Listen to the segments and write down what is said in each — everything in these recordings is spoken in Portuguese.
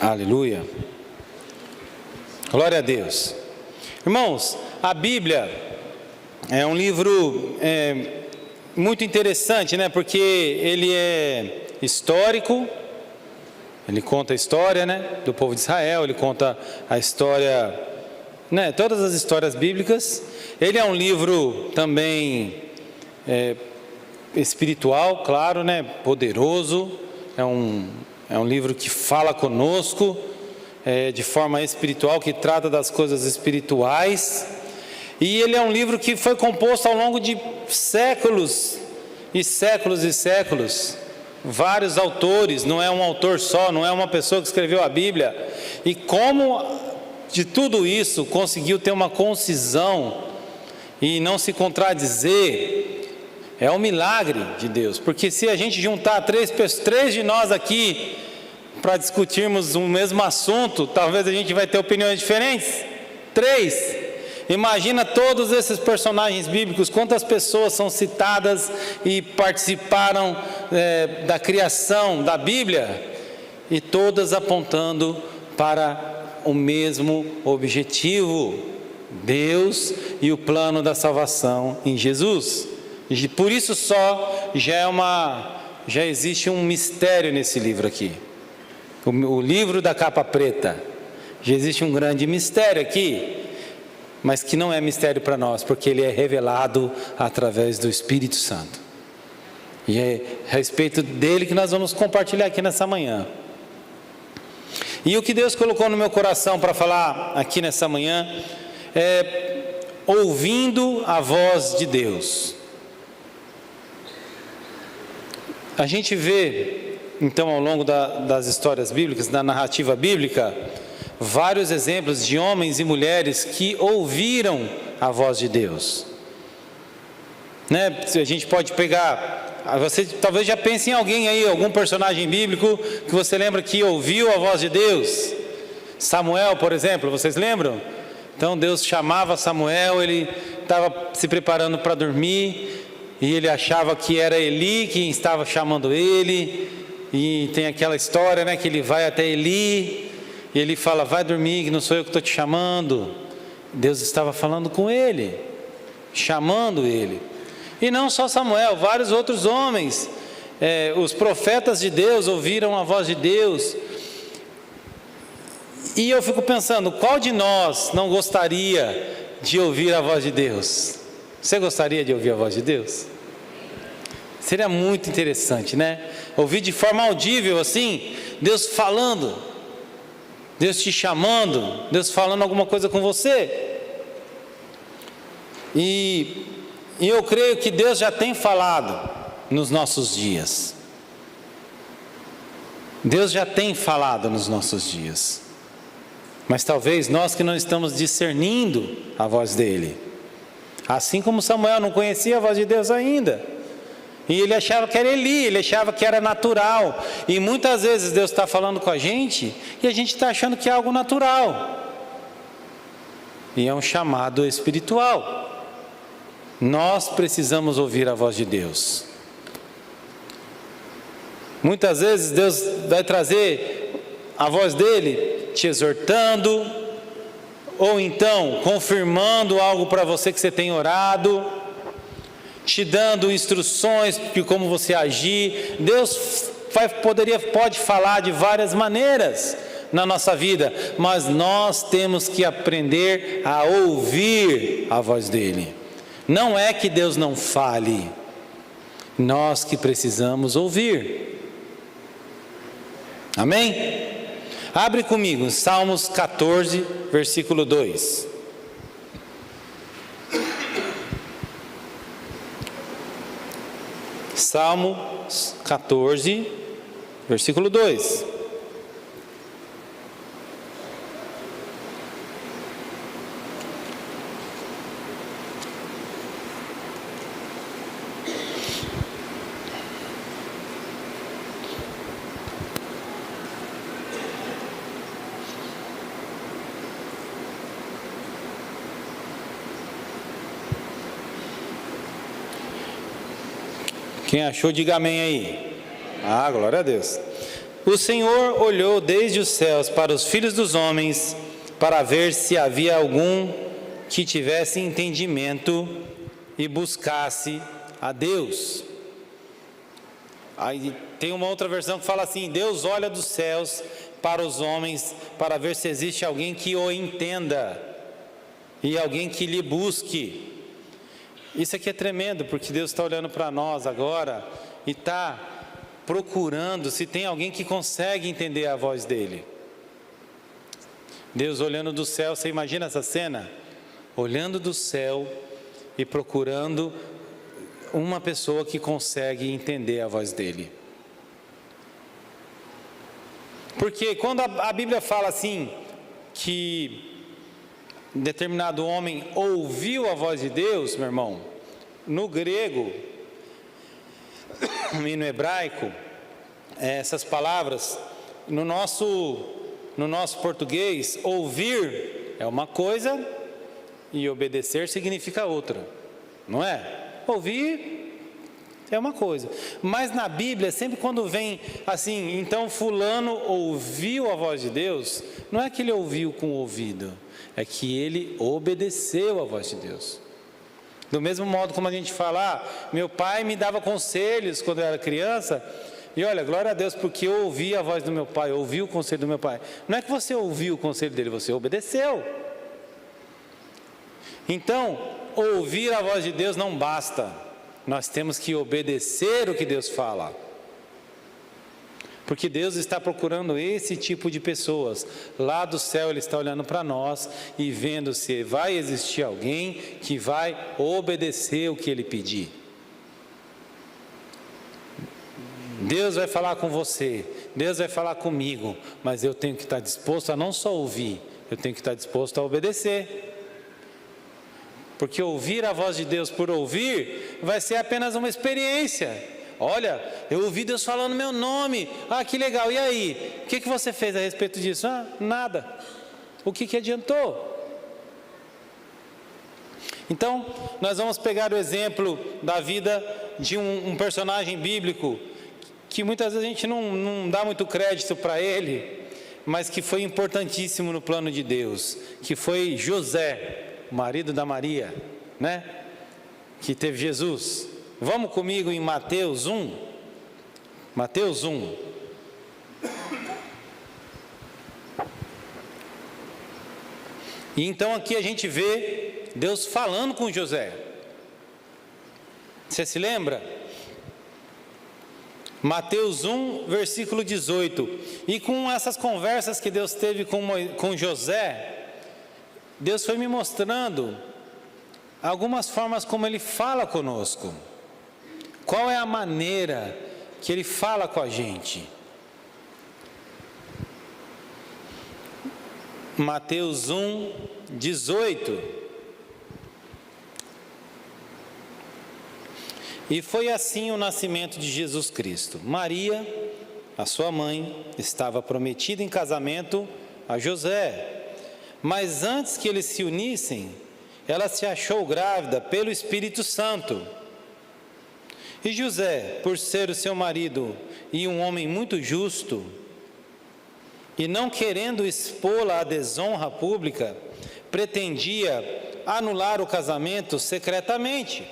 Aleluia. Glória a Deus. Irmãos, a Bíblia é um livro muito interessante, né? Porque ele é histórico, ele conta a história, né, do povo de Israel, ele conta a história, né, todas as histórias bíblicas. Ele é um livro também espiritual, claro, né, poderoso. É um livro que fala conosco de forma espiritual, que trata das coisas espirituais. E ele é um livro que foi composto ao longo de séculos e séculos e séculos. Vários autores, não é um autor só, não é uma pessoa que escreveu a Bíblia. E como de tudo isso conseguiu ter uma concisão e não se contradizer, é um milagre de Deus. Porque se a gente juntar três de nós aqui para discutirmos o mesmo assunto, talvez a gente vai ter opiniões diferentes. 3. Imagina todos esses personagens bíblicos, quantas pessoas são citadas e participaram da criação da Bíblia, e todas apontando para o mesmo objetivo: Deus e o plano da salvação em Jesus. E por isso só já existe um mistério nesse livro aqui. O livro da capa preta, já existe um grande mistério aqui, mas que não é mistério para nós, porque ele é revelado através do Espírito Santo. E é a respeito dele que nós vamos compartilhar aqui nessa manhã. E o que Deus colocou no meu coração para falar aqui nessa manhã é ouvindo a voz de Deus. A gente vê, então, ao longo das histórias bíblicas, da narrativa bíblica, vários exemplos de homens e mulheres que ouviram a voz de Deus, né? A gente pode pegar, você talvez já pense em alguém aí, algum personagem bíblico que você lembra que ouviu a voz de Deus. Samuel, por exemplo, vocês lembram? Então Deus chamava Samuel, ele estava se preparando para dormir, e ele achava que era Eli quem estava chamando ele, e tem aquela história, né, que ele vai até Eli, e ele fala: vai dormir, que não sou eu que estou te chamando. Deus estava falando com ele, chamando ele. E não só Samuel, vários outros homens, os profetas de Deus ouviram a voz de Deus. E eu fico pensando, qual de nós não gostaria de ouvir a voz de Deus? Você gostaria de ouvir a voz de Deus? Seria muito interessante, né? Ouvir de forma audível assim, Deus falando, Deus te chamando, Deus falando alguma coisa com você. E eu creio que Deus já tem falado nos nossos dias. Deus já tem falado nos nossos dias. Mas talvez nós que não estamos discernindo a voz dele. Assim como Samuel não conhecia a voz de Deus ainda. E ele achava que era Eli, ele achava que era natural. E muitas vezes Deus está falando com a gente e a gente está achando que é algo natural. E é um chamado espiritual. Nós precisamos ouvir a voz de Deus. Muitas vezes Deus vai trazer a voz dele te exortando, ou então confirmando algo para você que você tem orado, te dando instruções de como você agir. Deus pode falar de várias maneiras na nossa vida, mas nós temos que aprender a ouvir a voz dele. Não é que Deus não fale, nós que precisamos ouvir. Amém? Abre comigo, Salmos 14, versículo 2. Salmos 14, versículo 2. Quem achou, diga amém aí. Ah, glória a Deus. O Senhor olhou desde os céus para os filhos dos homens, para ver se havia algum que tivesse entendimento e buscasse a Deus. Aí tem uma outra versão que fala assim: Deus olha dos céus para os homens, para ver se existe alguém que o entenda e alguém que lhe busque. Isso aqui é tremendo, porque Deus está olhando para nós agora e está procurando se tem alguém que consegue entender a voz dele. Deus olhando do céu, você imagina essa cena? Olhando do céu e procurando uma pessoa que consegue entender a voz dele. Porque quando a Bíblia fala assim, que determinado homem ouviu a voz de Deus, meu irmão, no grego e no hebraico, essas palavras, no nosso português, ouvir é uma coisa e obedecer significa outra, não é? Ouvir é uma coisa, mas na Bíblia, sempre quando vem assim, então fulano ouviu a voz de Deus, não é que ele ouviu com o ouvido, é que ele obedeceu a voz de Deus. Do mesmo modo como a gente fala, meu pai me dava conselhos quando eu era criança, e olha, glória a Deus, porque eu ouvi a voz do meu pai, eu ouvi o conselho do meu pai. Não é que você ouviu o conselho dele, você obedeceu. Então, ouvir a voz de Deus não basta, nós temos que obedecer o que Deus fala. Porque Deus está procurando esse tipo de pessoas. Lá do céu Ele está olhando para nós e vendo se vai existir alguém que vai obedecer o que Ele pedir. Deus vai falar com você, Deus vai falar comigo, mas eu tenho que estar disposto a não só ouvir, eu tenho que estar disposto a obedecer. Porque ouvir a voz de Deus por ouvir vai ser apenas uma experiência. Olha, eu ouvi Deus falando meu nome, que legal, e aí? O que você fez a respeito disso? Nada. O que adiantou? Então, nós vamos pegar o exemplo da vida de um personagem bíblico, que muitas vezes a gente não dá muito crédito para ele, mas que foi importantíssimo no plano de Deus, que foi José, marido da Maria, né? Que teve Jesus. Vamos comigo em Mateus 1. Mateus 1. E então aqui a gente vê Deus falando com José. Você se lembra? Mateus 1, versículo 18. E com essas conversas que Deus teve com José, Deus foi me mostrando algumas formas como Ele fala conosco. Qual é a maneira que Ele fala com a gente? Mateus 1, 18. E foi assim o nascimento de Jesus Cristo. Maria, a sua mãe, estava prometida em casamento a José. Mas antes que eles se unissem, ela se achou grávida pelo Espírito Santo. E José, por ser o seu marido e um homem muito justo, e não querendo expô-la à desonra pública, pretendia anular o casamento secretamente.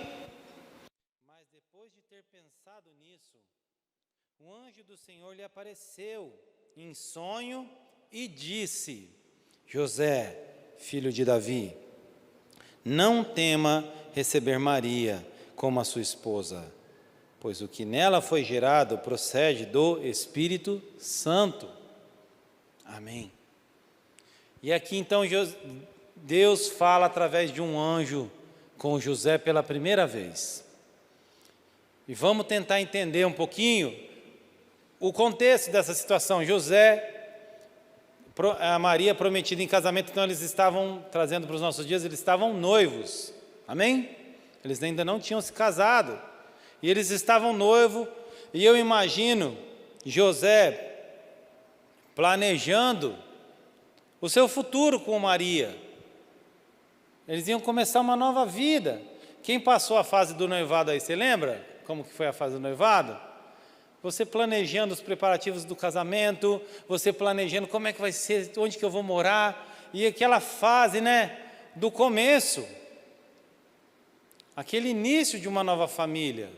Mas depois de ter pensado nisso, o anjo do Senhor lhe apareceu em sonho e disse: José, filho de Davi, não tema receber Maria como a sua esposa, pois o que nela foi gerado procede do Espírito Santo. Amém. E aqui então Deus fala através de um anjo com José pela primeira vez. E vamos tentar entender um pouquinho o contexto dessa situação. José, a Maria prometida em casamento, então eles estavam, trazendo para os nossos dias, eles estavam noivos. Amém? Eles ainda não tinham se casado. E eles estavam noivos, e eu imagino José planejando o seu futuro com Maria. Eles iam começar uma nova vida. Quem passou a fase do noivado aí, você lembra? Como que foi a fase do noivado? Você planejando os preparativos do casamento, você planejando como é que vai ser, onde que eu vou morar, e aquela fase, né, do começo, aquele início de uma nova família,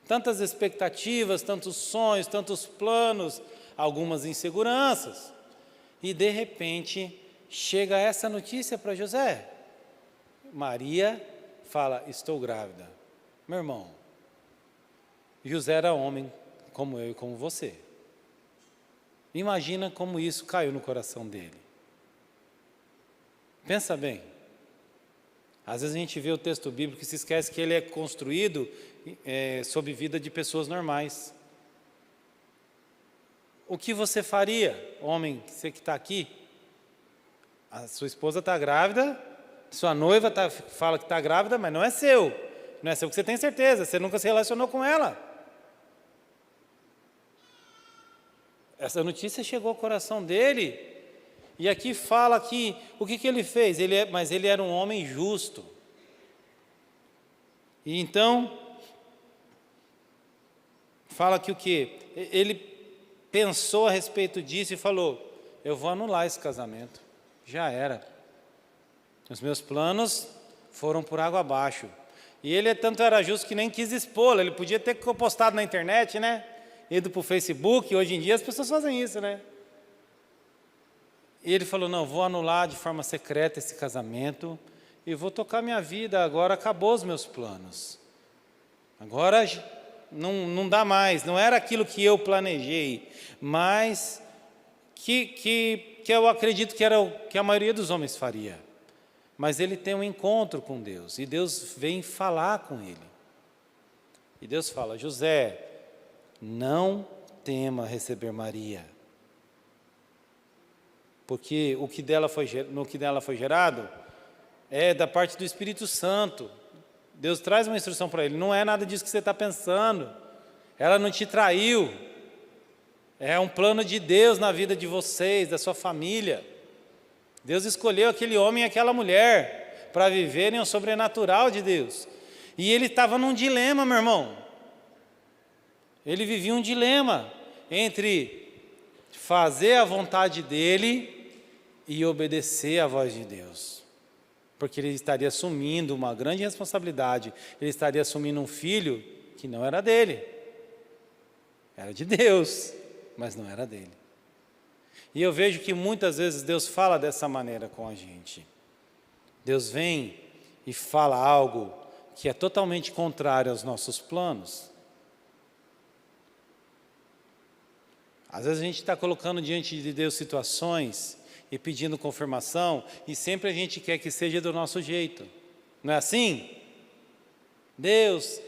tantas expectativas, tantos sonhos, tantos planos, algumas inseguranças, e de repente chega essa notícia para José. Maria fala, estou grávida. Meu irmão, José era homem como eu e como você. Imagina como isso caiu no coração dele. Pensa bem. Às vezes a gente vê o texto bíblico e se esquece que ele é construído sob vida de pessoas normais. O que você faria, homem, você que está aqui? A sua esposa está grávida, sua noiva fala que está grávida, mas não é seu. Não é seu que você tem certeza, você nunca se relacionou com ela. Essa notícia chegou ao coração dele, e aqui fala que, o que ele fez? Mas ele era um homem justo. E então, fala que o quê? Ele pensou a respeito disso e falou, eu vou anular esse casamento, já era. Os meus planos foram por água abaixo. E ele tanto era justo que nem quis expô-lo, ele podia ter postado na internet, né? Ido para o Facebook, hoje em dia as pessoas fazem isso, né? E ele falou, não, vou anular de forma secreta esse casamento e vou tocar minha vida, agora acabou os meus planos. Agora não dá mais, não era aquilo que eu planejei, mas que eu acredito que era o que a maioria dos homens faria. Mas ele tem um encontro com Deus, e Deus vem falar com ele. E Deus fala, José, não tema receber Maria, porque no que dela foi gerado é da parte do Espírito Santo. Deus traz uma instrução para ele, não é nada disso que você está pensando, ela não te traiu, é um plano de Deus na vida de vocês, da sua família. Deus escolheu aquele homem e aquela mulher para viverem o sobrenatural de Deus. E ele estava num dilema, meu irmão. Ele vivia um dilema entre fazer a vontade dele e obedecer à voz de Deus. Porque ele estaria assumindo uma grande responsabilidade. Ele estaria assumindo um filho que não era dele. Era de Deus, mas não era dele. E eu vejo que muitas vezes Deus fala dessa maneira com a gente. Deus vem e fala algo que é totalmente contrário aos nossos planos. Às vezes a gente está colocando diante de Deus situações e pedindo confirmação, e sempre a gente quer que seja do nosso jeito. Não é assim? Deus,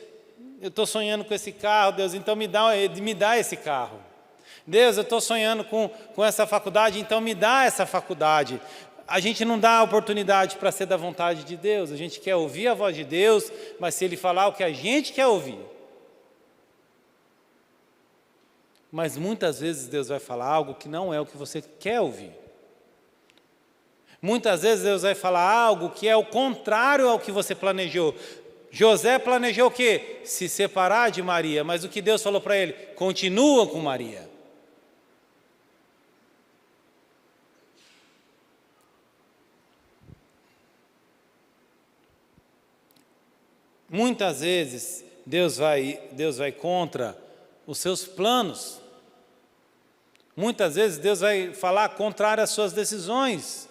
eu estou sonhando com esse carro, Deus, então me dá esse carro. Deus, eu estou sonhando com essa faculdade, então me dá essa faculdade. A gente não dá oportunidade para ser da vontade de Deus, a gente quer ouvir a voz de Deus, mas se Ele falar o que a gente quer ouvir. Mas muitas vezes Deus vai falar algo que não é o que você quer ouvir. Muitas vezes Deus vai falar algo que é o contrário ao que você planejou. José planejou o quê? Se separar de Maria, mas o que Deus falou para ele? Continua com Maria. Muitas vezes Deus vai contra os seus planos. Muitas vezes Deus vai falar contrário às suas decisões.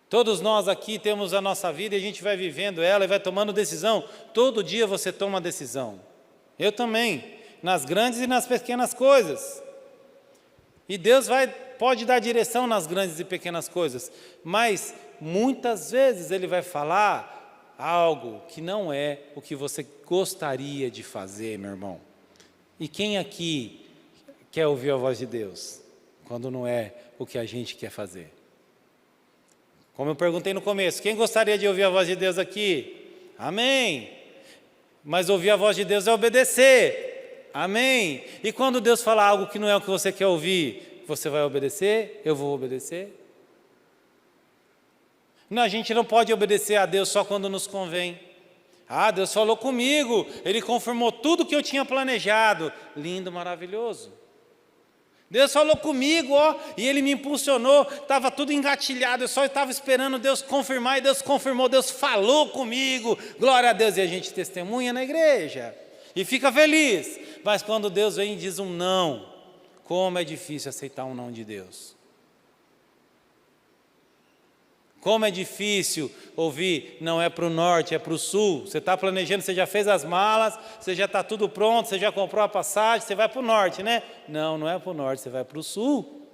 Todos nós aqui temos a nossa vida e a gente vai vivendo ela e vai tomando decisão. Todo dia você toma uma decisão. Eu também, nas grandes e nas pequenas coisas. E Deus pode dar direção nas grandes e pequenas coisas, mas muitas vezes Ele vai falar algo que não é o que você gostaria de fazer, meu irmão. E quem aqui quer ouvir a voz de Deus, quando não é o que a gente quer fazer? Como eu perguntei no começo, quem gostaria de ouvir a voz de Deus aqui? Amém. Mas ouvir a voz de Deus é obedecer. Amém. E quando Deus fala algo que não é o que você quer ouvir, você vai obedecer? Eu vou obedecer? Não, a gente não pode obedecer a Deus só quando nos convém. Ah, Deus falou comigo, Ele confirmou tudo que eu tinha planejado. Lindo, maravilhoso. Deus falou comigo, e Ele me impulsionou, estava tudo engatilhado, eu só estava esperando Deus confirmar, e Deus confirmou, Deus falou comigo, glória a Deus, e a gente testemunha na igreja, e fica feliz, mas quando Deus vem e diz um não, como é difícil aceitar um não de Deus. Como é difícil ouvir, não é para o norte, é para o sul. Você está planejando, você já fez as malas, você já está tudo pronto, você já comprou a passagem, você vai para o norte, né? Não, não é para o norte, você vai para o sul.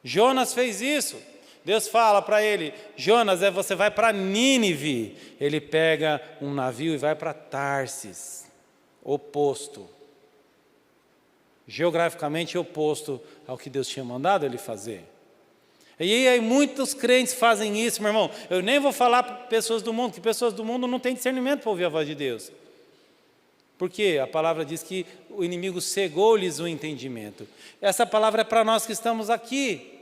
Jonas fez isso. Deus fala para ele, Jonas, você vai para Nínive. Ele pega um navio e vai para Tarsis, oposto. Geograficamente oposto ao que Deus tinha mandado ele fazer. E aí muitos crentes fazem isso, meu irmão. Eu nem vou falar para pessoas do mundo, que pessoas do mundo não têm discernimento para ouvir a voz de Deus. Porque a palavra diz que o inimigo cegou-lhes o entendimento. Essa palavra é para nós que estamos aqui.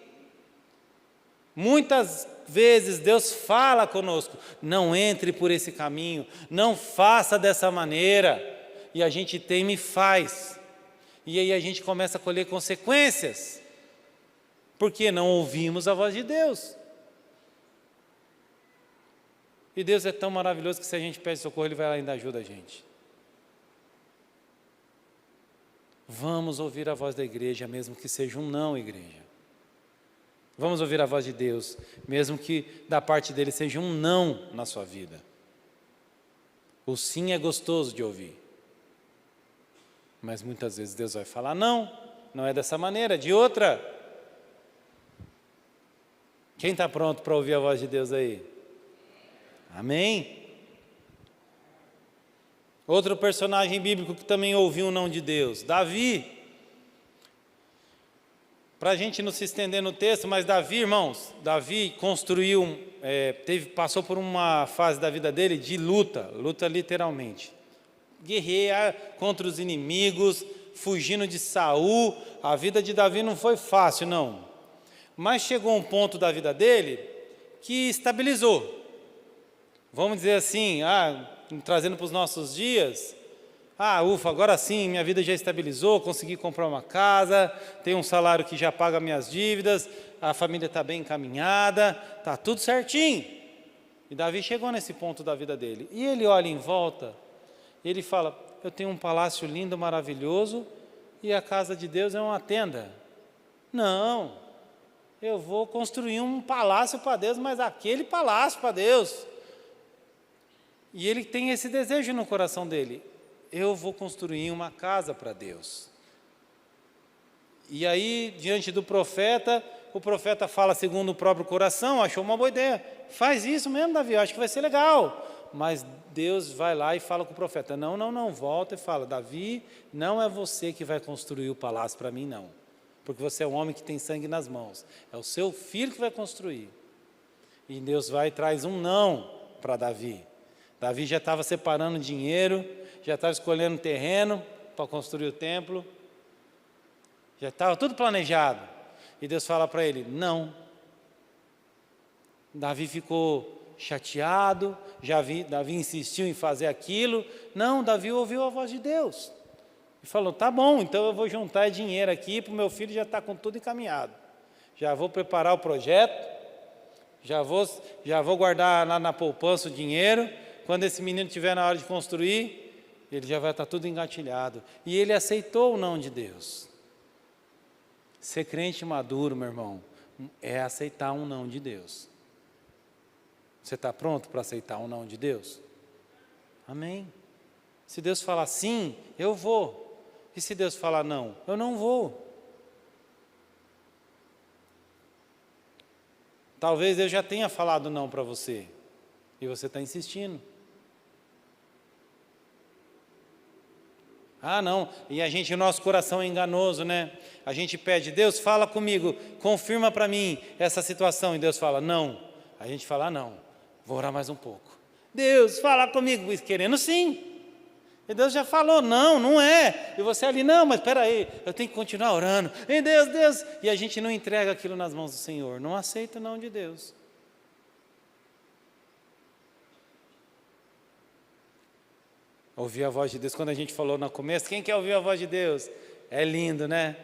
Muitas vezes Deus fala conosco, não entre por esse caminho, não faça dessa maneira. E a gente teme e faz. E aí a gente começa a colher consequências, porque não ouvimos a voz de Deus. E Deus é tão maravilhoso que se a gente pede socorro, Ele vai lá e ainda ajuda a gente. Vamos ouvir a voz da igreja, mesmo que seja um não, igreja. Vamos ouvir a voz de Deus, mesmo que da parte dEle seja um não na sua vida. O sim é gostoso de ouvir. Mas muitas vezes Deus vai falar, não, não é dessa maneira, é de outra. Quem está pronto para ouvir a voz de Deus aí? Amém? Outro personagem bíblico que também ouviu um não de Deus, Davi. Para a gente não se estender no texto, mas Davi, irmãos, Davi construiu, passou por uma fase da vida dele de luta literalmente. Guerrear contra os inimigos, fugindo de Saul. A vida de Davi não foi fácil, não. Mas chegou um ponto da vida dele que estabilizou. Vamos dizer assim, trazendo para os nossos dias, ufa, agora sim, minha vida já estabilizou, consegui comprar uma casa, tenho um salário que já paga minhas dívidas, a família está bem encaminhada, está tudo certinho. E Davi chegou nesse ponto da vida dele. E ele olha em volta, ele fala, eu tenho um palácio lindo, maravilhoso, e a casa de Deus é uma tenda. Não, eu vou construir um palácio para Deus, mas aquele palácio para Deus. E ele tem esse desejo no coração dele, eu vou construir uma casa para Deus. E aí, diante do profeta, o profeta fala segundo o próprio coração, achou uma boa ideia. Faz isso mesmo, Davi, eu acho que vai ser legal. Mas Deus vai lá e fala com o profeta, não, volta e fala, Davi, não é você que vai construir o palácio para mim, não. Porque você é um homem que tem sangue nas mãos. É o seu filho que vai construir. E Deus vai e traz um não para Davi. Davi já estava separando dinheiro, já estava escolhendo terreno para construir o templo. Já estava tudo planejado. E Deus fala para ele, não. Davi ficou chateado, Davi insistiu em fazer aquilo. Não, Davi ouviu a voz de Deus. E falou, tá bom, então eu vou juntar dinheiro aqui para o meu filho já estar com tudo encaminhado. Já vou preparar o projeto, já vou guardar lá na poupança o dinheiro. Quando esse menino estiver na hora de construir, ele já vai estar tudo engatilhado. E ele aceitou o não de Deus. Ser crente maduro, meu irmão, é aceitar um não de Deus. Você está pronto para aceitar um não de Deus? Amém. Se Deus falar sim, eu vou. E se Deus falar não, eu não vou. Talvez Deus já tenha falado não para você, e você está insistindo. Não, e a gente, o nosso coração é enganoso, né? A gente pede, Deus fala comigo, confirma para mim essa situação, e Deus fala não. A gente fala não, vou orar mais um pouco. Deus fala comigo, querendo sim. E Deus já falou, não é. E você ali, não, mas espera aí, eu tenho que continuar orando. E Deus. E a gente não entrega aquilo nas mãos do Senhor, não aceita o não de Deus. Ouvir a voz de Deus, quando a gente falou no começo, quem quer ouvir a voz de Deus? É lindo, né?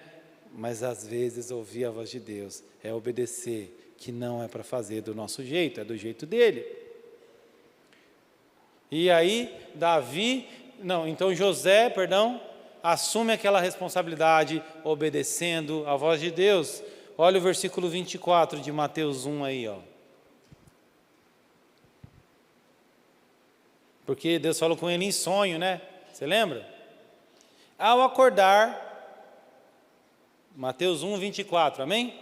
Mas às vezes ouvir a voz de Deus é obedecer, que não é para fazer do nosso jeito, é do jeito dele. E aí José, assume aquela responsabilidade, obedecendo a voz de Deus. Olha o versículo 24 de Mateus 1 aí, ó. Porque Deus falou com ele em sonho, né? Você lembra? Ao acordar, Mateus 1, 24, amém?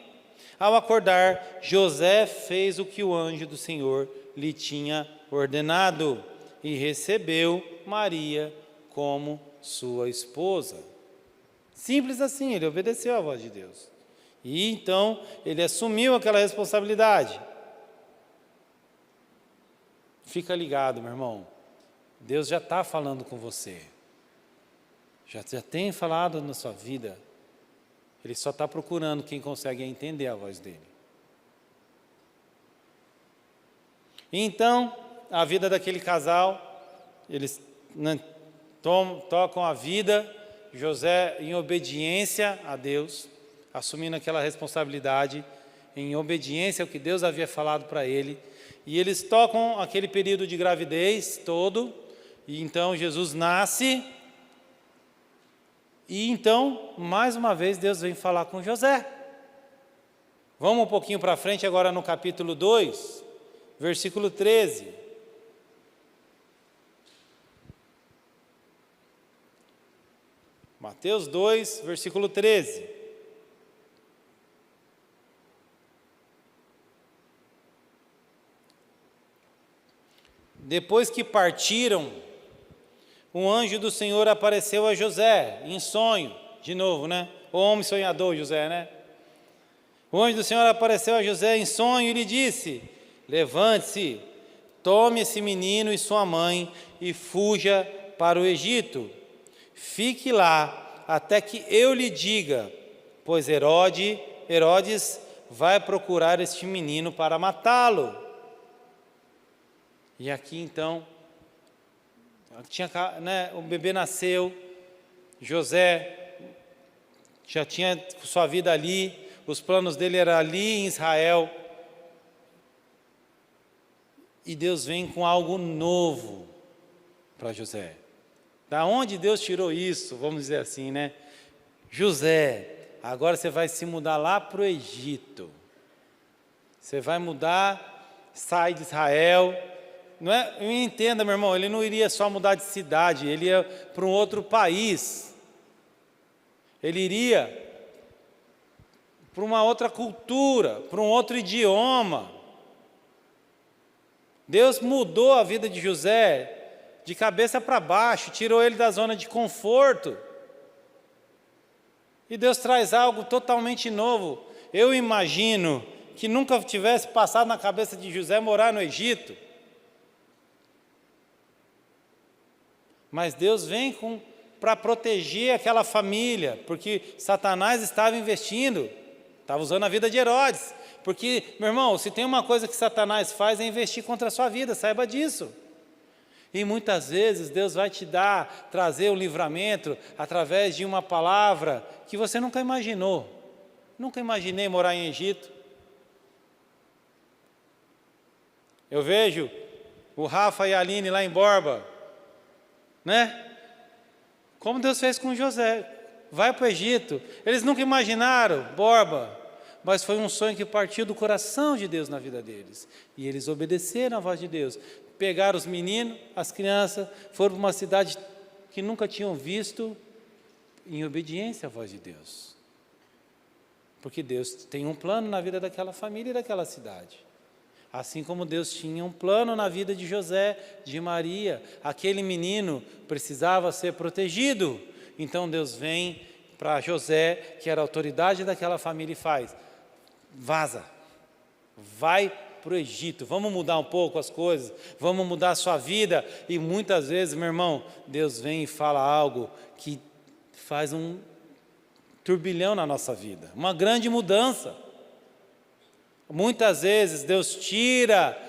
Ao acordar, José fez o que o anjo do Senhor lhe tinha ordenado e recebeu Maria como sua esposa. Simples assim, ele obedeceu à voz de Deus. E então, ele assumiu aquela responsabilidade. Fica ligado, meu irmão. Deus já está falando com você. Já tem falado na sua vida. Ele só está procurando quem consegue entender a voz dele. E então, a vida daquele casal, eles tocam a vida, José em obediência a Deus, assumindo aquela responsabilidade, em obediência ao que Deus havia falado para ele, e eles tocam aquele período de gravidez todo, e então Jesus nasce, e então, mais uma vez, Deus vem falar com José. Vamos um pouquinho para frente agora no capítulo 2, versículo 13. Mateus 2, versículo 13. Depois que partiram, um anjo do Senhor apareceu a José, em sonho, de novo, né? O homem sonhador, José, né? O anjo do Senhor apareceu a José em sonho e lhe disse: levante-se, tome esse menino e sua mãe e fuja para o Egito. Fique lá até que eu lhe diga, pois Herodes vai procurar este menino para matá-lo. E aqui então, o bebê nasceu, José já tinha sua vida ali, os planos dele eram ali em Israel, e Deus vem com algo novo para José. Da onde Deus tirou isso, vamos dizer assim, né? José, agora você vai se mudar lá para o Egito, você vai mudar, sai de Israel. Não é, me entenda, meu irmão, ele não iria só mudar de cidade, ele ia para um outro país. Ele iria para uma outra cultura, para um outro idioma. Deus mudou a vida de José de cabeça para baixo, tirou ele da zona de conforto. E Deus traz algo totalmente novo. Eu imagino que nunca tivesse passado na cabeça de José morar no Egito. Mas Deus vem para proteger aquela família, porque Satanás estava investindo, estava usando a vida de Herodes. Porque, meu irmão, se tem uma coisa que Satanás faz é investir contra a sua vida, saiba disso. E muitas vezes Deus vai te trazer o livramento através de uma palavra que você nunca imaginou. Nunca imaginei morar em Egito. Eu vejo o Rafa e a Aline lá em Borba, né? Como Deus fez com José, vai para o Egito. Eles nunca imaginaram, Borba, mas foi um sonho que partiu do coração de Deus na vida deles. E eles obedeceram à voz de Deus. Pegaram os meninos, as crianças, foram para uma cidade que nunca tinham visto, em obediência à voz de Deus. Porque Deus tem um plano na vida daquela família e daquela cidade. Assim como Deus tinha um plano na vida de José, de Maria, aquele menino precisava ser protegido. Então Deus vem para José, que era a autoridade daquela família, e faz: vaza, vai para o Egito, vamos mudar um pouco as coisas, vamos mudar a sua vida. E muitas vezes, meu irmão, Deus vem e fala algo que faz um turbilhão na nossa vida, uma grande mudança. Muitas vezes Deus tira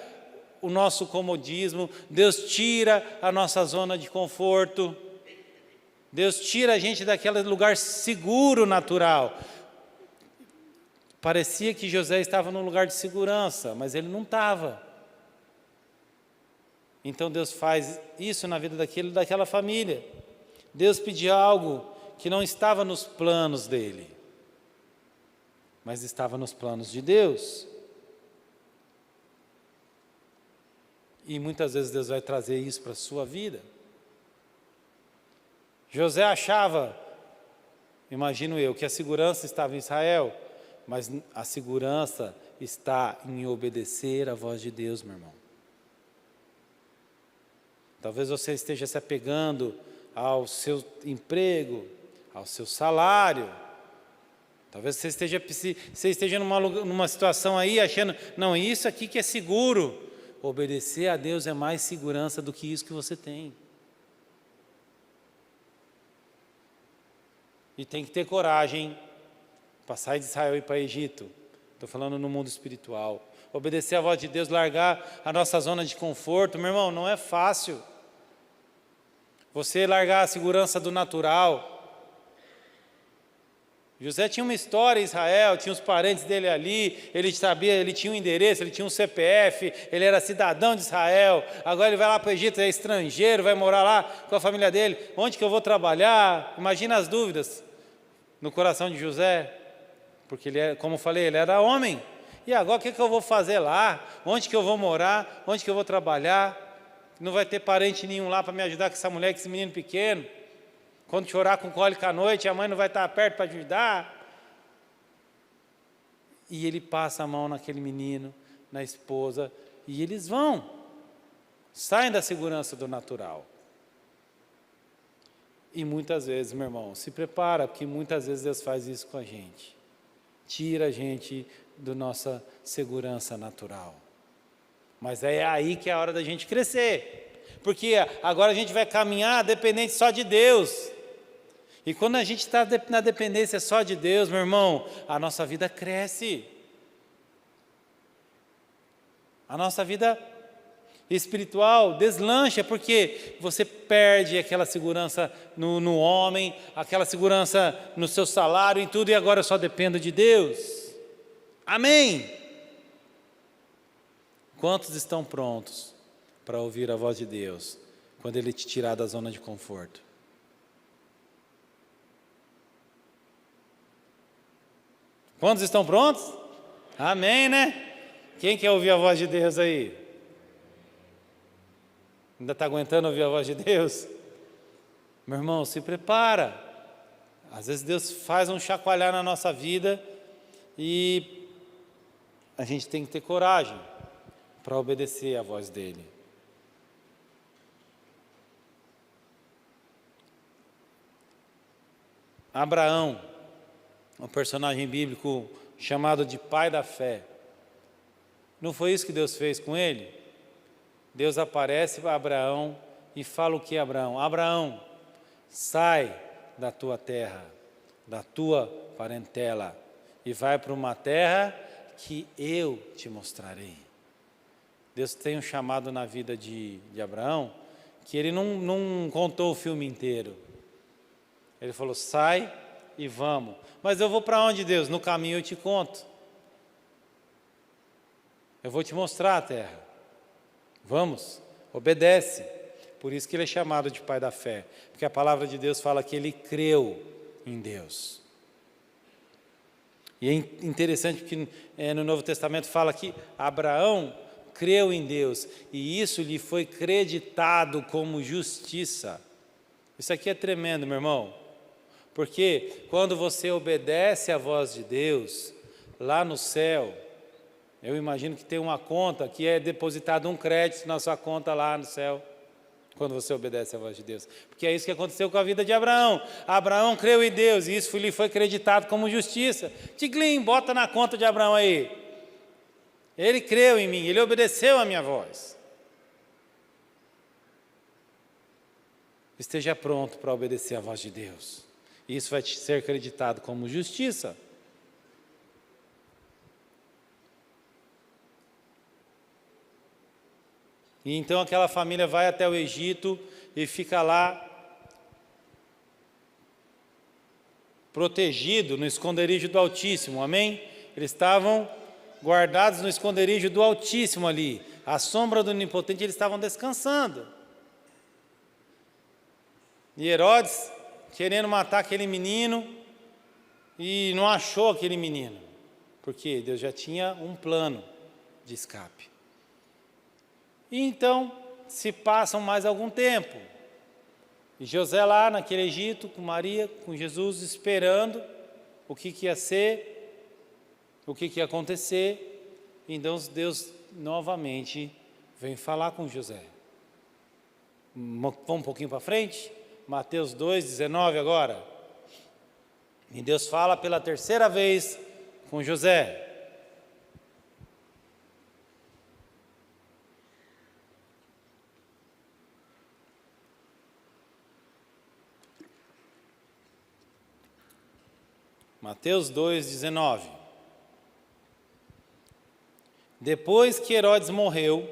o nosso comodismo, Deus tira a nossa zona de conforto, Deus tira a gente daquele lugar seguro, natural. Parecia que José estava num lugar de segurança, mas ele não estava. Então Deus faz isso na vida daquela família. Deus pediu algo que não estava nos planos dele, mas estava nos planos de Deus. E muitas vezes Deus vai trazer isso para a sua vida. José achava, imagino eu, que a segurança estava em Israel, mas a segurança está em obedecer à voz de Deus, meu irmão. Talvez você esteja se apegando ao seu emprego, ao seu salário. Talvez você esteja numa situação aí achando, não, isso aqui que é seguro. Obedecer a Deus é mais segurança do que isso que você tem. E tem que ter coragem para sair de Israel e ir para Egito. Estou falando no mundo espiritual. Obedecer a voz de Deus, largar a nossa zona de conforto. Meu irmão, não é fácil. Você largar a segurança do natural. José tinha uma história em Israel, tinha os parentes dele ali, ele sabia, ele tinha um endereço, ele tinha um CPF, ele era cidadão de Israel. Agora ele vai lá para o Egito, é estrangeiro, vai morar lá com a família dele. Onde que eu vou trabalhar? Imagina as dúvidas no coração de José, porque ele, como eu falei, ele era homem. E agora o que eu vou fazer lá? Onde que eu vou morar? Onde que eu vou trabalhar? Não vai ter parente nenhum lá para me ajudar com essa mulher, com esse menino pequeno. Quando chorar com cólica à noite, a mãe não vai estar perto para ajudar. E ele passa a mão naquele menino, na esposa, e eles vão. Saem da segurança do natural. E muitas vezes, meu irmão, se prepara, porque muitas vezes Deus faz isso com a gente. Tira a gente da nossa segurança natural. Mas é aí que é a hora da gente crescer. Porque agora a gente vai caminhar dependente só de Deus. E quando a gente está na dependência só de Deus, meu irmão, a nossa vida cresce. A nossa vida espiritual deslancha, porque você perde aquela segurança no homem, aquela segurança no seu salário, em tudo, e agora eu só dependo de Deus. Amém? Quantos estão prontos para ouvir a voz de Deus, quando Ele te tirar da zona de conforto? Quantos estão prontos? Amém, né? Quem quer ouvir a voz de Deus aí? Ainda está aguentando ouvir a voz de Deus? Meu irmão, se prepara. Às vezes Deus faz um chacoalhar na nossa vida e a gente tem que ter coragem para obedecer a voz dEle. Abraão, um personagem bíblico chamado de pai da fé. Não foi isso que Deus fez com ele? Deus aparece para Abraão e fala o que, Abraão? Abraão, sai da tua terra, da tua parentela, e vai para uma terra que eu te mostrarei. Deus tem um chamado na vida de Abraão, que ele não contou o filme inteiro. Ele falou, sai e vamos. Mas eu vou para onde, Deus? No caminho eu te conto. Eu vou te mostrar a terra. Vamos, obedece. Por isso que ele é chamado de pai da fé. Porque a palavra de Deus fala que ele creu em Deus. E é interessante porque no Novo Testamento fala que Abraão creu em Deus. E isso lhe foi creditado como justiça. Isso aqui é tremendo, meu irmão. Porque quando você obedece à voz de Deus, lá no céu, eu imagino que tem uma conta que é depositado um crédito na sua conta lá no céu, quando você obedece à voz de Deus. Porque é isso que aconteceu com a vida de Abraão. Abraão creu em Deus e isso lhe foi creditado como justiça. Tiglim, bota na conta de Abraão aí. Ele creu em mim, ele obedeceu à minha voz. Esteja pronto para obedecer à voz de Deus. Isso vai te ser acreditado como justiça. E então aquela família vai até o Egito e fica lá protegido no esconderijo do Altíssimo, amém? Eles estavam guardados no esconderijo do Altíssimo ali, à sombra do Onipotente, eles estavam descansando. E Herodes, querendo matar aquele menino, e não achou aquele menino, porque Deus já tinha um plano de escape. E então, se passam mais algum tempo, e José lá naquele Egito, com Maria, com Jesus, esperando o que ia ser, o que ia acontecer. Então Deus novamente vem falar com José. Vamos um pouquinho para frente, Mateus 2,19 agora. E Deus fala pela terceira vez com José. Mateus 2,19. Depois que Herodes morreu,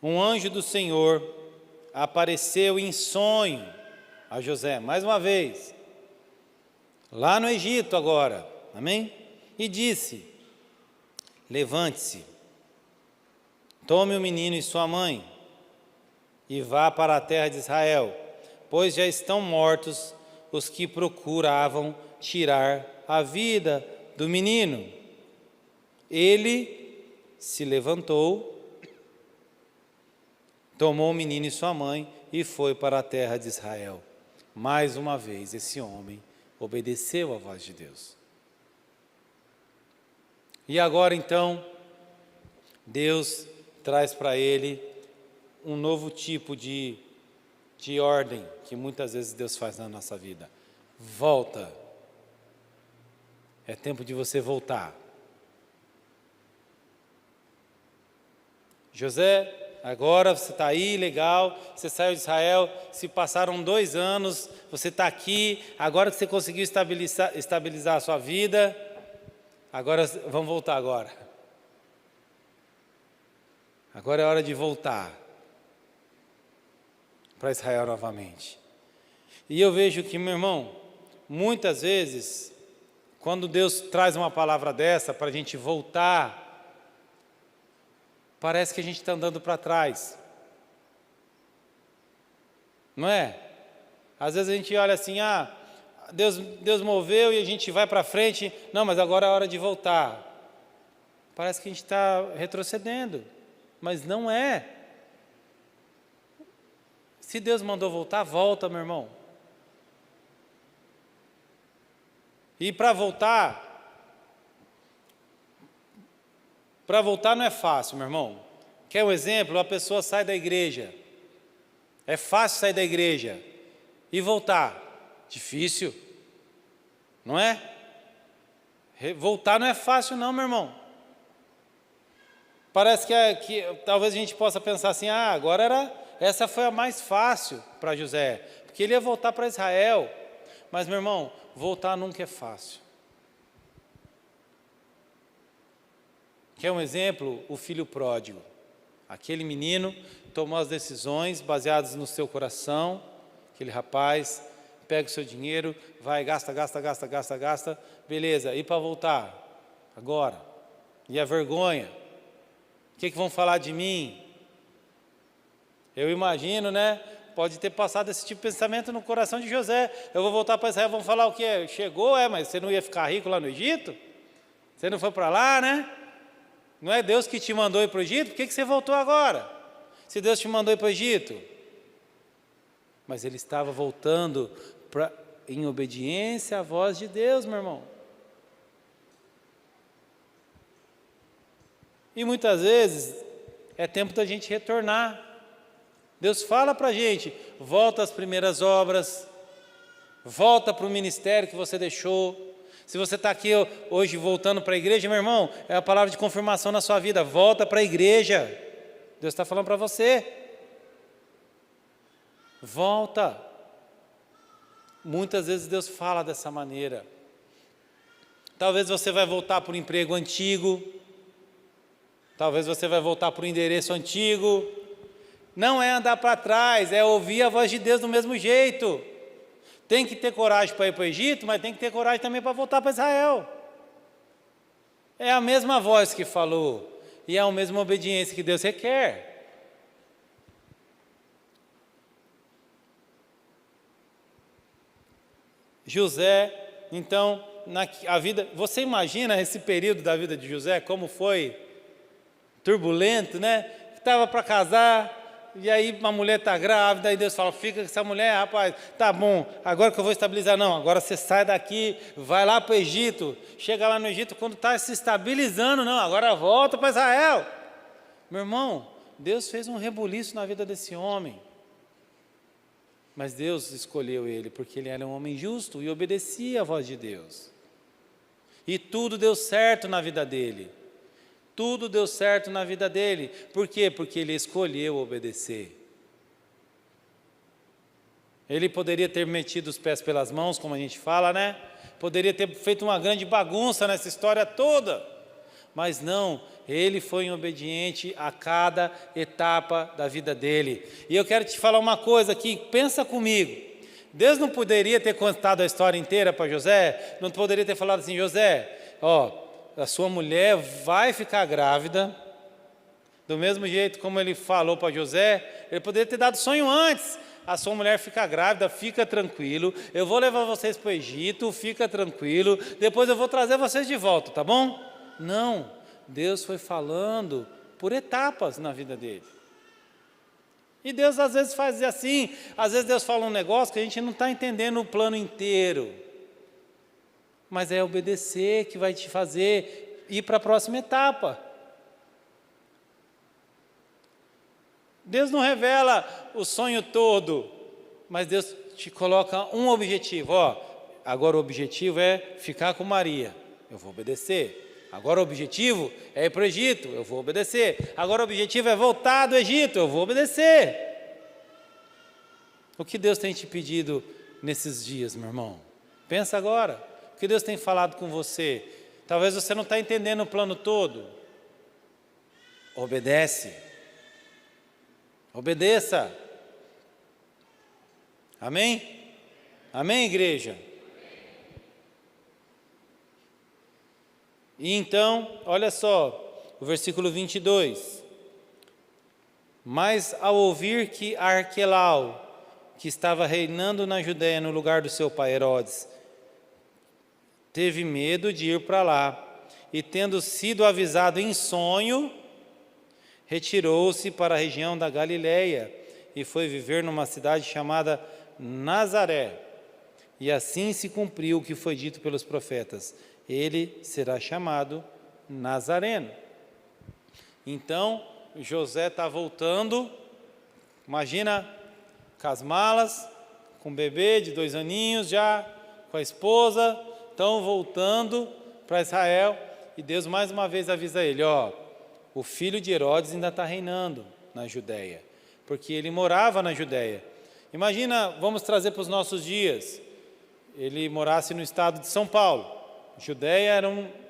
um anjo do Senhor apareceu em sonho a José, mais uma vez, lá no Egito agora, amém? E disse: levante-se, tome o menino e sua mãe, e vá para a terra de Israel, pois já estão mortos os que procuravam tirar a vida do menino. Ele se levantou, tomou o menino e sua mãe e foi para a terra de Israel. Mais uma vez, esse homem obedeceu à voz de Deus. E agora então, Deus traz para ele um novo tipo de ordem que muitas vezes Deus faz na nossa vida. Volta. É tempo de você voltar. José, agora você está aí, legal, você saiu de Israel, se passaram 2 anos, você está aqui, agora que você conseguiu estabilizar a sua vida, agora vamos voltar agora. Agora é hora de voltar para Israel novamente. E eu vejo que, meu irmão, muitas vezes, quando Deus traz uma palavra dessa para a gente voltar, parece que a gente está andando para trás. Não é? Às vezes a gente olha assim, Deus moveu e a gente vai para frente. Não, mas agora é hora de voltar. Parece que a gente está retrocedendo, mas não é. Se Deus mandou voltar, volta, meu irmão. E para voltar não é fácil, meu irmão. Quer um exemplo? A pessoa sai da igreja. É fácil sair da igreja e voltar. Difícil. Não é? Voltar não é fácil não, meu irmão. Parece que talvez a gente possa pensar assim, essa foi a mais fácil para José, porque ele ia voltar para Israel. Mas, meu irmão, voltar nunca é fácil. Quer um exemplo? O filho pródigo. Aquele menino tomou as decisões baseadas no seu coração. Aquele rapaz pega o seu dinheiro, vai, gasta. Beleza, e para voltar? Agora. E a vergonha? O que vão falar de mim? Eu imagino, né? Pode ter passado esse tipo de pensamento no coração de José. Eu vou voltar para Israel, vão falar o quê? Chegou, mas você não ia ficar rico lá no Egito? Você não foi para lá, né? Não é Deus que te mandou ir para o Egito? Por que você voltou agora? Se Deus te mandou ir para o Egito? Mas ele estava voltando em obediência à voz de Deus, meu irmão. E muitas vezes é tempo da gente retornar. Deus fala para a gente, volta às primeiras obras, volta para o ministério que você deixou. Se você está aqui hoje voltando para a igreja, meu irmão, é a palavra de confirmação na sua vida, volta para a igreja. Deus está falando para você. Volta. Muitas vezes Deus fala dessa maneira. Talvez você vai voltar para o emprego antigo. Talvez você vai voltar para o endereço antigo. Não é andar para trás, é ouvir a voz de Deus do mesmo jeito. Tem que ter coragem para ir para o Egito, mas tem que ter coragem também para voltar para Israel. É a mesma voz que falou, e é a mesma obediência que Deus requer. José, então, a vida, você imagina esse período da vida de José, como foi turbulento, né? Estava para casar, e aí uma mulher está grávida, e Deus fala, fica com essa mulher, rapaz, tá bom, agora que eu vou estabilizar, não, agora você sai daqui, vai lá para o Egito, chega lá no Egito, quando está se estabilizando, não, agora volta para Israel. Meu irmão, Deus fez um rebuliço na vida desse homem, mas Deus escolheu ele, porque ele era um homem justo e obedecia à voz de Deus, e tudo deu certo na vida dele. Tudo deu certo na vida dele. Por quê? Porque ele escolheu obedecer. Ele poderia ter metido os pés pelas mãos, como a gente fala, né? Poderia ter feito uma grande bagunça nessa história toda. Mas não, ele foi obediente a cada etapa da vida dele. E eu quero te falar uma coisa aqui, pensa comigo. Deus não poderia ter contado a história inteira para José? Não poderia ter falado assim, José, a sua mulher vai ficar grávida, do mesmo jeito como ele falou para José, ele poderia ter dado sonho antes, a sua mulher fica grávida, fica tranquilo, eu vou levar vocês para o Egito, fica tranquilo, depois eu vou trazer vocês de volta, tá bom? Não, Deus foi falando por etapas na vida dele. E Deus às vezes faz assim, às vezes Deus fala um negócio que a gente não está entendendo o plano inteiro. Mas é obedecer que vai te fazer ir para a próxima etapa. Deus não revela o sonho todo, mas Deus te coloca um objetivo. Agora o objetivo é ficar com Maria, eu vou obedecer. Agora o objetivo é ir para o Egito, eu vou obedecer. Agora o objetivo é voltar do Egito, eu vou obedecer. O que Deus tem te pedido nesses dias, meu irmão? Pensa agora. O que Deus tem falado com você? Talvez você não está entendendo o plano todo. Obedece. Obedeça. Amém? Amém, igreja? E então, olha só, o versículo 22. Mas ao ouvir que Arquelau, que estava reinando na Judéia no lugar do seu pai Herodes, teve medo de ir para lá, e tendo sido avisado em sonho, retirou-se para a região da Galileia, e foi viver numa cidade chamada Nazaré. E assim se cumpriu o que foi dito pelos profetas, ele será chamado Nazareno. Então, José está voltando, imagina, com as malas, com o bebê de 2 aninhos já, com a esposa, estão voltando para Israel, e Deus mais uma vez avisa ele, o filho de Herodes ainda está reinando na Judéia, porque ele morava na Judéia. Imagina, vamos trazer para os nossos dias, ele morasse no estado de São Paulo, Judéia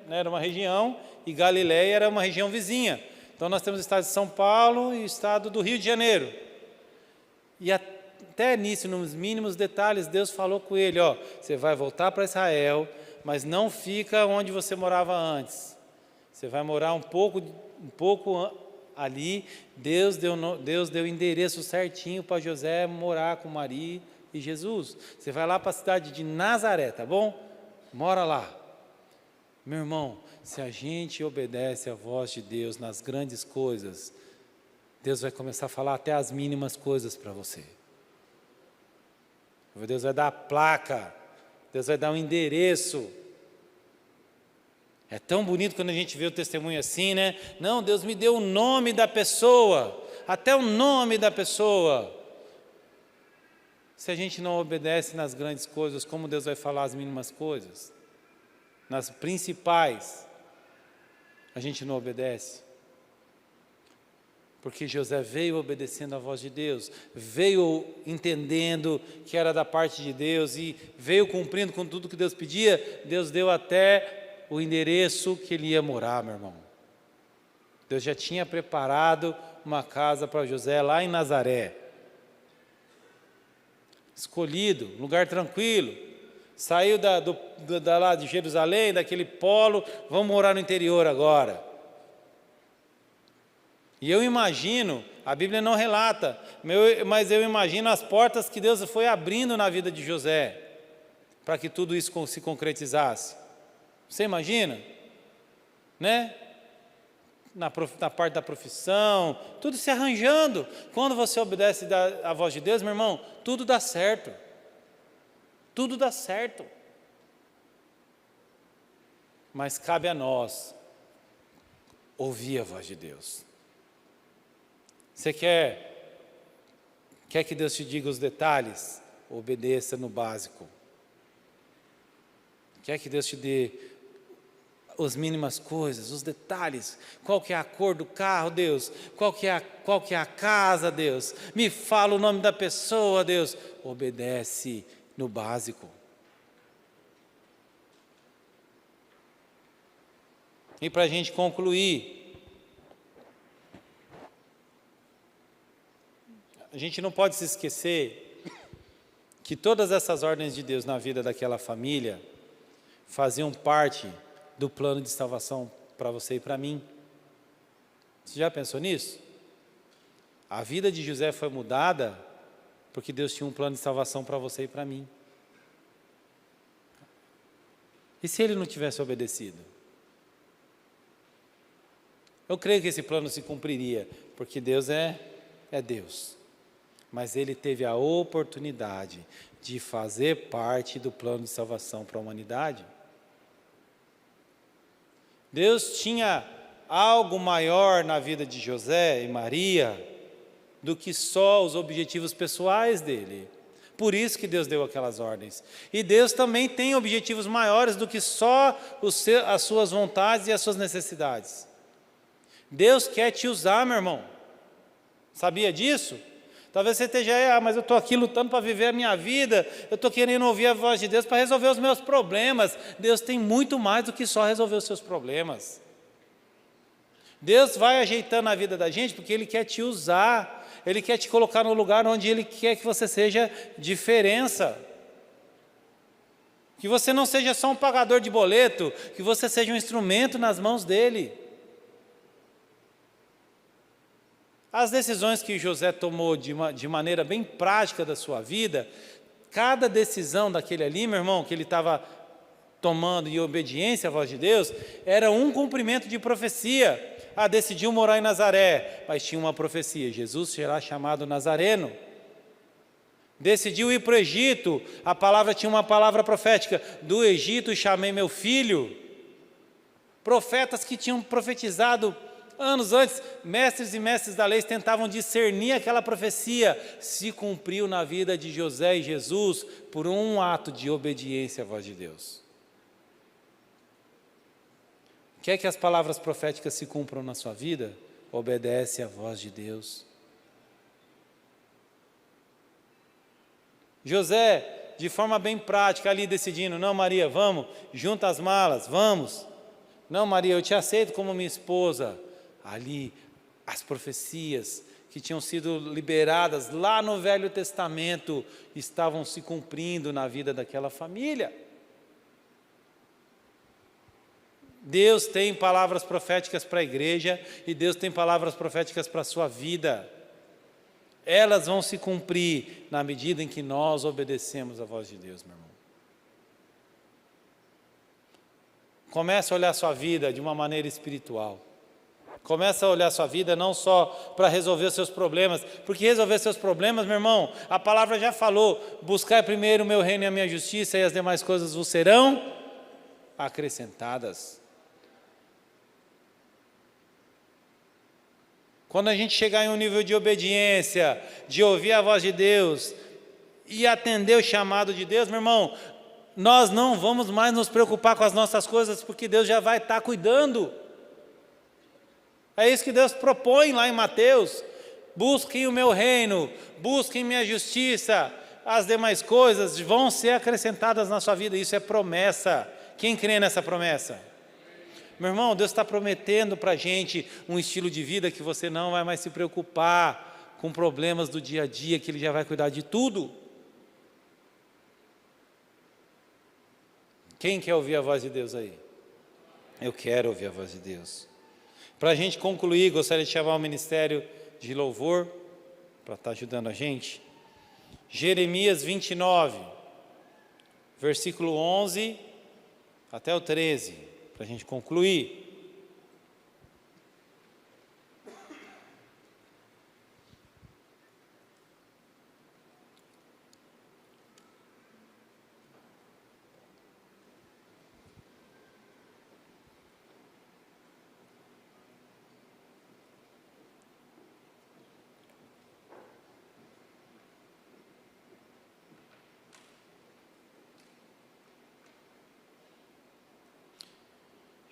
era uma região, e Galileia era uma região vizinha. Então nós temos o estado de São Paulo e o estado do Rio de Janeiro. E até nisso, nos mínimos detalhes, Deus falou com ele, você vai voltar para Israel, mas não fica onde você morava antes. Você vai morar um pouco ali. Deus deu o endereço certinho para José morar com Maria e Jesus. Você vai lá para a cidade de Nazaré, tá bom? Mora lá. Meu irmão, se a gente obedece à voz de Deus nas grandes coisas, Deus vai começar a falar até as mínimas coisas para você. Deus vai dar a placa, Deus vai dar um endereço. É tão bonito quando a gente vê o testemunho assim, né? Não, Deus me deu o nome da pessoa, até o nome da pessoa. Se a gente não obedece nas grandes coisas, como Deus vai falar as mínimas coisas? Nas principais, a gente não obedece. Porque José veio obedecendo à voz de Deus, veio entendendo que era da parte de Deus e veio cumprindo com tudo que Deus pedia. Deus deu até o endereço que ele ia morar, meu irmão. Deus já tinha preparado uma casa para José lá em Nazaré. Escolhido, lugar tranquilo. Saiu lá de Jerusalém, daquele polo, vamos morar no interior agora. E eu imagino, a Bíblia não relata, mas eu imagino as portas que Deus foi abrindo na vida de José, para que tudo isso se concretizasse. Você imagina? Né? Na parte da profissão, tudo se arranjando. Quando você obedece à voz de Deus, meu irmão, tudo dá certo. Tudo dá certo. Mas cabe a nós ouvir a voz de Deus. Você quer que Deus te diga os detalhes? Obedeça no básico. Quer que Deus te dê as mínimas coisas, os detalhes? Qual que é a cor do carro, Deus? Qual que é a casa, Deus? Me fala o nome da pessoa, Deus. Obedece no básico. E para a gente concluir, a gente não pode se esquecer que todas essas ordens de Deus na vida daquela família faziam parte do plano de salvação para você e para mim. Você já pensou nisso? A vida de José foi mudada porque Deus tinha um plano de salvação para você e para mim. E se ele não tivesse obedecido? Eu creio que esse plano se cumpriria, porque Deus é Deus. Mas ele teve a oportunidade de fazer parte do plano de salvação para a humanidade. Deus tinha algo maior na vida de José e Maria do que só os objetivos pessoais dele. Por isso que Deus deu aquelas ordens. E Deus também tem objetivos maiores do que só as suas vontades e as suas necessidades. Deus quer te usar, meu irmão. Sabia disso? Talvez você esteja, mas eu estou aqui lutando para viver a minha vida, eu estou querendo ouvir a voz de Deus para resolver os meus problemas. Deus tem muito mais do que só resolver os seus problemas. Deus vai ajeitando a vida da gente porque Ele quer te usar, Ele quer te colocar no lugar onde Ele quer que você seja diferença. Que você não seja só um pagador de boleto, que você seja um instrumento nas mãos dEle. As decisões que José tomou de maneira bem prática da sua vida, cada decisão daquele ali, meu irmão, que ele estava tomando em obediência à voz de Deus, era um cumprimento de profecia. Decidiu morar em Nazaré, mas tinha uma profecia, Jesus será chamado Nazareno. Decidiu ir para o Egito, tinha uma palavra profética, do Egito chamei meu filho. Profetas que tinham profetizado anos antes, mestres e mestres da lei tentavam discernir aquela profecia, se cumpriu na vida de José e Jesus por um ato de obediência à voz de Deus. Quer que as palavras proféticas se cumpram na sua vida? Obedece à voz de Deus. José, de forma bem prática, ali decidindo, não Maria, vamos, junta as malas, vamos. Não Maria, eu te aceito como minha esposa. Ali, as profecias que tinham sido liberadas lá no Velho Testamento estavam se cumprindo na vida daquela família. Deus tem palavras proféticas para a igreja e Deus tem palavras proféticas para a sua vida. Elas vão se cumprir na medida em que nós obedecemos à voz de Deus, meu irmão. Comece a olhar a sua vida de uma maneira espiritual. Começa a olhar a sua vida não só para resolver os seus problemas, porque resolver seus problemas, meu irmão, a palavra já falou, buscar primeiro o meu reino e a minha justiça e as demais coisas vos serão acrescentadas. Quando a gente chegar em um nível de obediência, de ouvir a voz de Deus e atender o chamado de Deus, meu irmão, nós não vamos mais nos preocupar com as nossas coisas, porque Deus já vai estar cuidando. É isso que Deus propõe lá em Mateus. Busquem o meu reino, busquem minha justiça, as demais coisas vão ser acrescentadas na sua vida. Isso é promessa. Quem crê nessa promessa? Meu irmão, Deus está prometendo para a gente um estilo de vida que você não vai mais se preocupar com problemas do dia a dia, que Ele já vai cuidar de tudo. Quem quer ouvir a voz de Deus aí? Eu quero ouvir a voz de Deus. Para a gente concluir, gostaria de chamar o Ministério de Louvor para estar ajudando a gente. Jeremias 29, versículo 11 até o 13, para a gente concluir.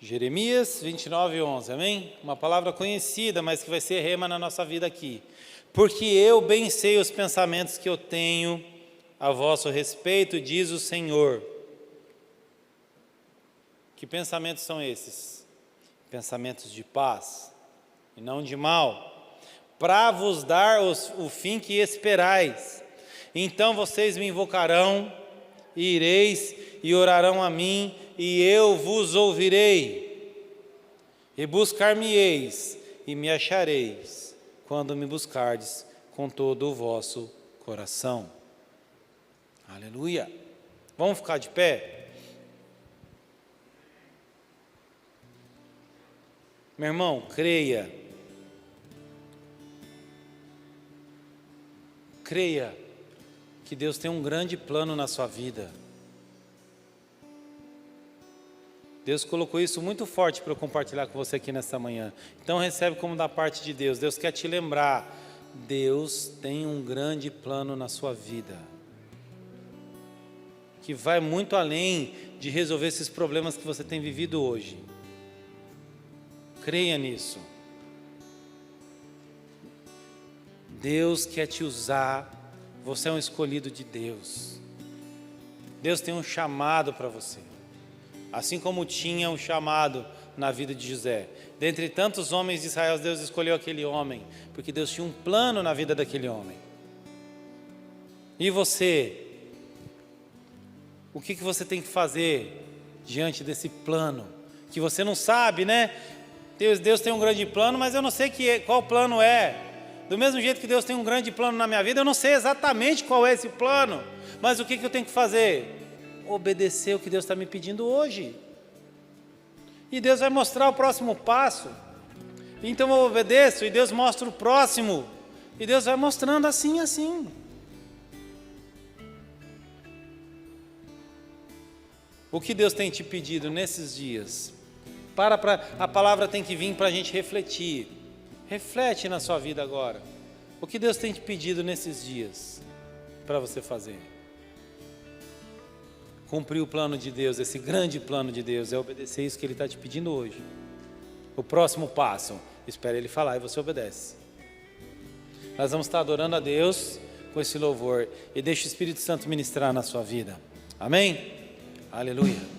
Jeremias 29, 11, amém? Uma palavra conhecida, mas que vai ser rema na nossa vida aqui. Porque eu bem sei os pensamentos que eu tenho a vosso respeito, diz o Senhor. Que pensamentos são esses? Pensamentos de paz e não de mal, para vos dar o fim que esperais. Então vocês me invocarão, e ireis e orarão a mim, e eu vos ouvirei. E buscar-me-eis, e me achareis, quando me buscardes com todo o vosso coração. Aleluia! Vamos ficar de pé? Meu irmão, creia. Creia que Deus tem um grande plano na sua vida. Deus colocou isso muito forte para eu compartilhar com você aqui nessa manhã. Então recebe como da parte de Deus. Deus quer te lembrar. Deus tem um grande plano na sua vida, que vai muito além de resolver esses problemas que você tem vivido hoje. Creia nisso. Deus quer te usar. Você é um escolhido de Deus. Deus tem um chamado para você. Assim como tinha um chamado na vida de José. Dentre tantos homens de Israel, Deus escolheu aquele homem, porque Deus tinha um plano na vida daquele homem. E você? O que você tem que fazer diante desse plano? Que você não sabe, né? Deus tem um grande plano, mas eu não sei qual plano é. Do mesmo jeito que Deus tem um grande plano na minha vida, eu não sei exatamente qual é esse plano. Mas o que eu tenho que fazer? Obedecer o que Deus está me pedindo hoje. E Deus vai mostrar o próximo passo. Então eu obedeço e Deus mostra o próximo. E Deus vai mostrando assim, assim. O que Deus tem te pedido nesses dias? A palavra tem que vir para a gente refletir. Reflete na sua vida agora. O que Deus tem te pedido nesses dias para você fazer? Cumprir o plano de Deus, esse grande plano de Deus, é obedecer isso que Ele está te pedindo hoje. O próximo passo, espera Ele falar e você obedece. Nós vamos estar adorando a Deus com esse louvor e deixa o Espírito Santo ministrar na sua vida. Amém? Aleluia.